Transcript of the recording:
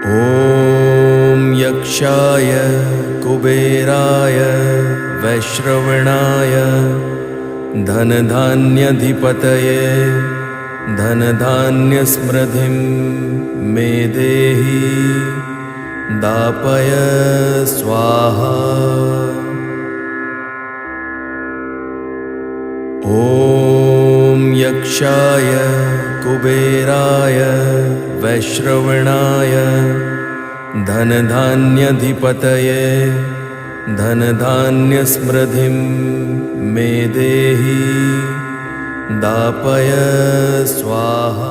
ॐ यक्षाय कुबेराय वैश्रवणाय धनधान्यधिपतये धनधान्यसमृद्धिं मे देहि दापय स्वाहा। ॐ यक्षाय कुबेराय वैश्रवणाय धनधान्यधिपतये धनधान्यसमृद्धिं मे देहि दापय स्वाहा।